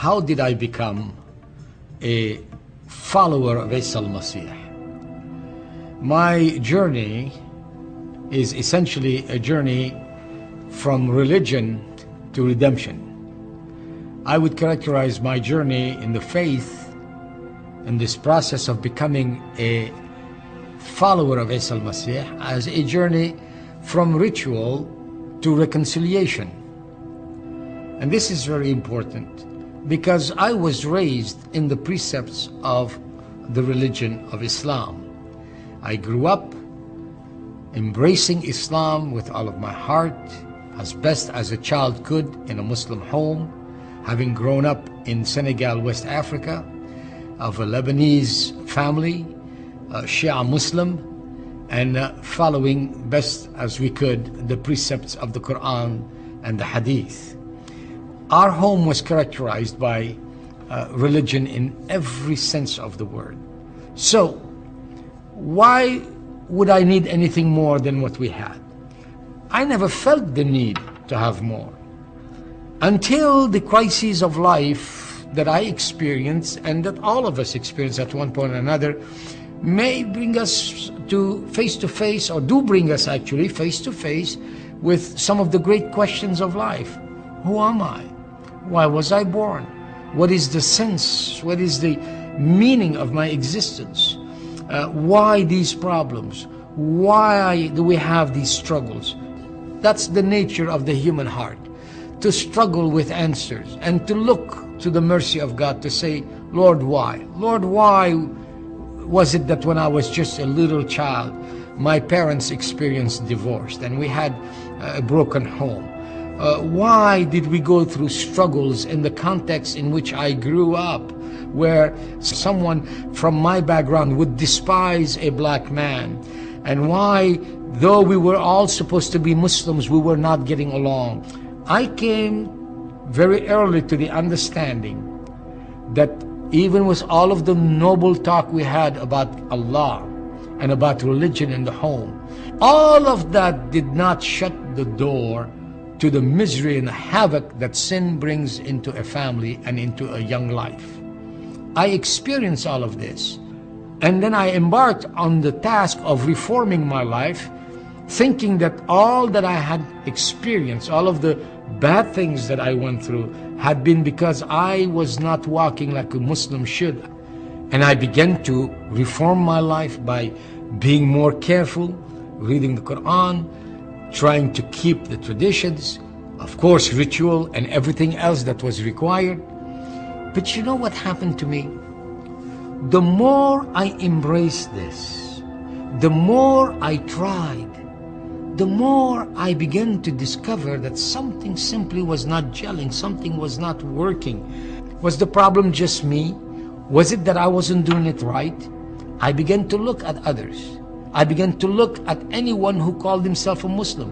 how did I become a follower of Isa Almasih? My journey is essentially a journey from religion to redemption. I would characterize my journey in the faith, in this process of becoming a follower of Isa Almasih, as a journey from ritual to reconciliation. And this is very important because I was raised in the precepts of the religion of Islam. I grew up embracing Islam with all of my heart, as best as a child could in a Muslim home, having grown up in Senegal, West Africa, of a Lebanese family, Shia Muslim, and following best as we could the precepts of the Quran and the Hadith. Our home was characterized by religion in every sense of the word. So, why would I need anything more than what we had? I never felt the need to have more until the crises of life that I experienced and that all of us experience at one point or another may bring us to face, or do bring us actually face to face with some of the great questions of life. Who am I? Why was I born? What is the sense? What is the meaning of my existence? Why these problems? Why do we have these struggles? That's the nature of the human heart, to struggle with answers and to look to the mercy of God to say, Lord, why? Lord, why was it that when I was just a little child, my parents experienced divorce and we had a broken home? Why did we go through struggles in the context in which I grew up, where someone from my background would despise a black man? And why, though we were all supposed to be Muslims, we were not getting along? I came very early to the understanding that even with all of the noble talk we had about Allah and about religion in the home, all of that did not shut the door to the misery and havoc that sin brings into a family and into a young life. I experienced all of this, and then I embarked on the task of reforming my life, thinking that all that I had experienced, all of the bad things that I went through, had been because I was not walking like a Muslim should. And I began to reform my life by being more careful, reading the Quran, trying to keep the traditions, of course ritual and everything else that was required. But you know what happened to me? The more I embraced this, the more I tried, the more I began to discover that something simply was not gelling, something was not working. Was the problem just me? Was it that I wasn't doing it right? I began to look at others. I began to look at anyone who called himself a Muslim,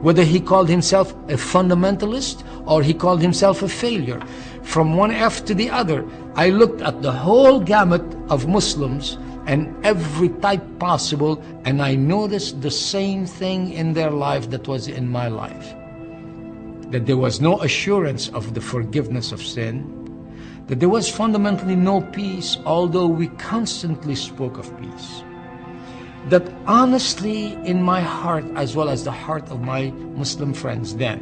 whether he called himself a fundamentalist or he called himself a failure. From one F to the other, I looked at the whole gamut of Muslims and every type possible, and I noticed the same thing in their life that was in my life. That there was no assurance of the forgiveness of sin, that there was fundamentally no peace, although we constantly spoke of peace. That honestly in my heart, as well as the heart of my Muslim friends then,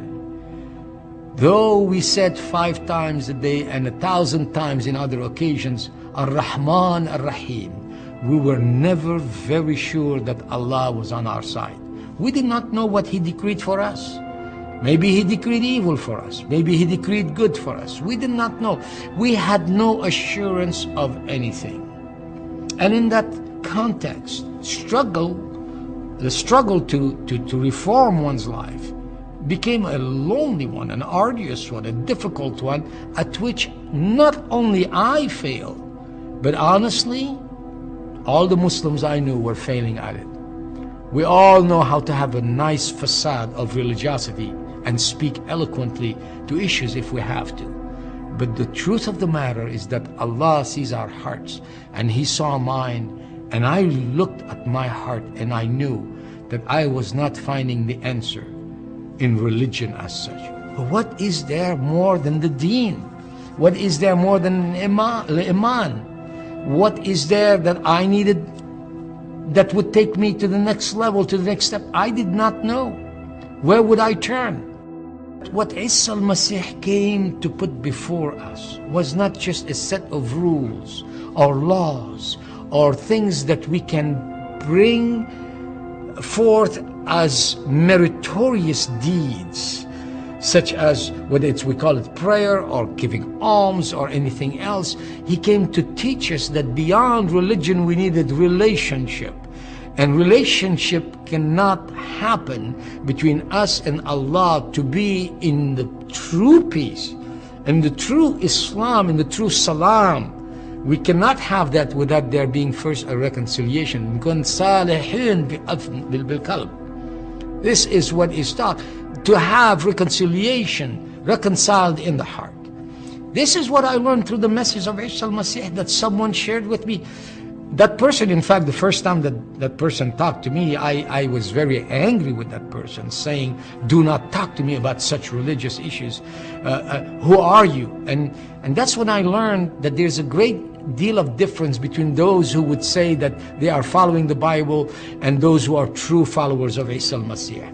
though we said 5 times a day and 1,000 times in other occasions, Ar-Rahman Ar-Rahim, we were never very sure that Allah was on our side. We did not know what He decreed for us. Maybe He decreed evil for us. Maybe He decreed good for us. We did not know. We had no assurance of anything. And in that context, the struggle to reform one's life became a lonely one, an arduous one, a difficult one, at which not only I failed, but honestly, all the Muslims I knew were failing at it. We all know how to have a nice facade of religiosity and speak eloquently to issues if we have to. But the truth of the matter is that Allah sees our hearts, and He saw mine, and I looked at my heart and I knew that I was not finding the answer in religion as such. But what is there more than the deen? What is there more than iman? What is there that I needed that would take me to the next level, to the next step? I did not know. Where would I turn? What Isa Almasih came to put before us was not just a set of rules or laws or things that we can bring forth as meritorious deeds, such as whether we call it prayer or giving alms or anything else. He came to teach us that beyond religion we needed relationship. And relationship cannot happen between us and Allah to be in the true peace, in the true Islam, in the true Salam. We cannot have that without there being first a reconciliation. This is what is taught, to have reconciliation, reconciled in the heart. This is what I learned through the message of Isa Almasih that someone shared with me. That person, in fact, the first time that person talked to me, I was very angry with that person, saying, do not talk to me about such religious issues. Who are you? And that's when I learned that there's a great deal of difference between those who would say that they are following the Bible and those who are true followers of Isa Almasih.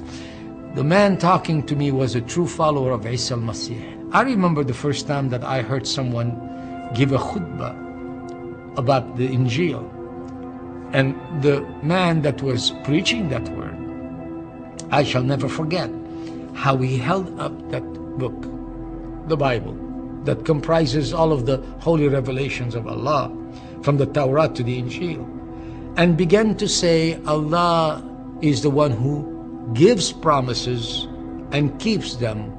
The man talking to me was a true follower of Isa Almasih. I remember the first time that I heard someone give a khutbah about the Injil, and the man that was preaching that word, I shall never forget how he held up that book, the Bible, that comprises all of the holy revelations of Allah, from the Torah to the Injil, and began to say Allah is the one who gives promises and keeps them,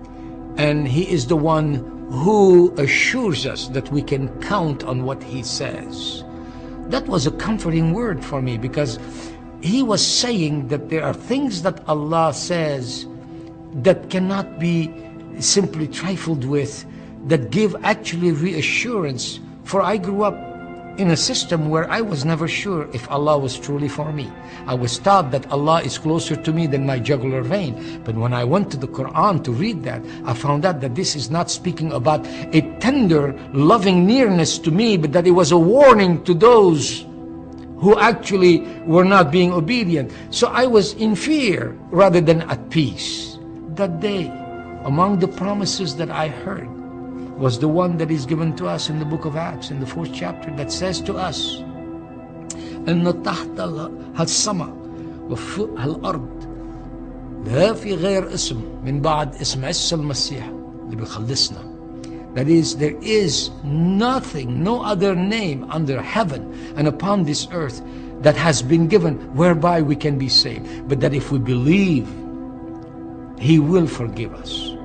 and He is the one who assures us that we can count on what He says. That was a comforting word for me, because he was saying that there are things that Allah says that cannot be simply trifled with, that give actually reassurance. For I grew up in a system where I was never sure if Allah was truly for me. I was taught that Allah is closer to me than my jugular vein. But when I went to the Quran to read that, I found out that this is not speaking about a tender, loving nearness to me, but that it was a warning to those who actually were not being obedient. So I was in fear rather than at peace. That day, among the promises that I heard, was the one that is given to us in the book of Acts, in the 4th chapter, that says to us, إن تحت السماء وفوق الأرض لا في غير اسم من بعد اسم عيسى المسيح اللي بيخلصنا. That is, there is nothing, no other name under heaven and upon this earth that has been given whereby we can be saved. But that if we believe, He will forgive us.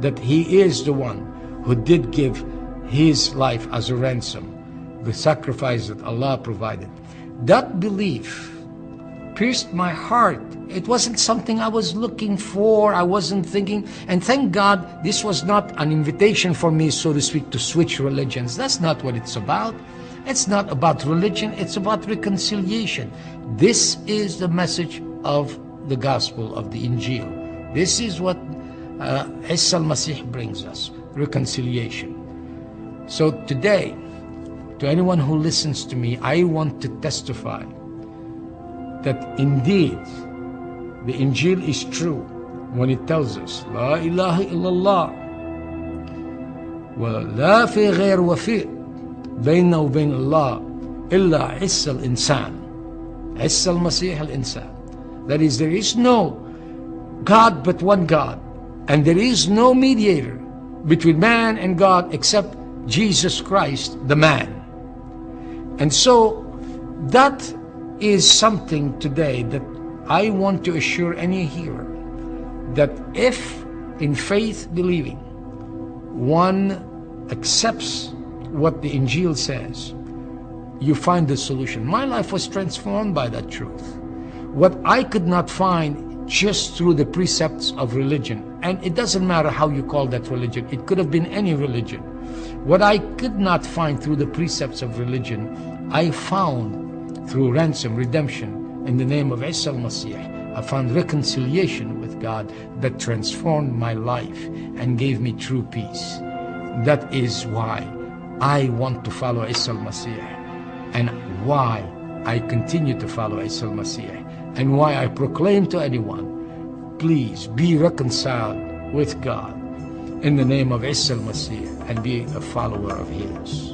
That He is the one who did give His life as a ransom, the sacrifice that Allah provided. That belief pierced my heart. It wasn't something I was looking for. I wasn't thinking, and thank God this was not an invitation for me, so to speak, to switch religions. That's not what it's about. It's not about religion. It's about reconciliation. This is the message of the gospel of the Injil. This is what Isa Almasih brings us. Reconciliation. So today, to anyone who listens to me, I want to testify that indeed the Injil is true when it tells us La ilaha illallah wa la fi ghair wafi' bayna wa bayn Allah illa Isa al-insan, Isa al-Masih al-insan. That is, there is no God but one God, and there is no mediator between man and God except Jesus Christ, the man. And so that is something today that I want to assure any hearer, that if in faith believing one accepts what the Injil says, you find the solution. My life was transformed by that truth. What I could not find just through the precepts of religion, and it doesn't matter how you call that religion, it could have been any religion. What I could not find through the precepts of religion, I found through ransom, redemption, in the name of Isa Almasih. I found reconciliation with God that transformed my life and gave me true peace. That is why I want to follow Isa Almasih, and why I continue to follow Isa Almasih, and why I proclaim to anyone, please be reconciled with God in the name of Isa Almasih and be a follower of his.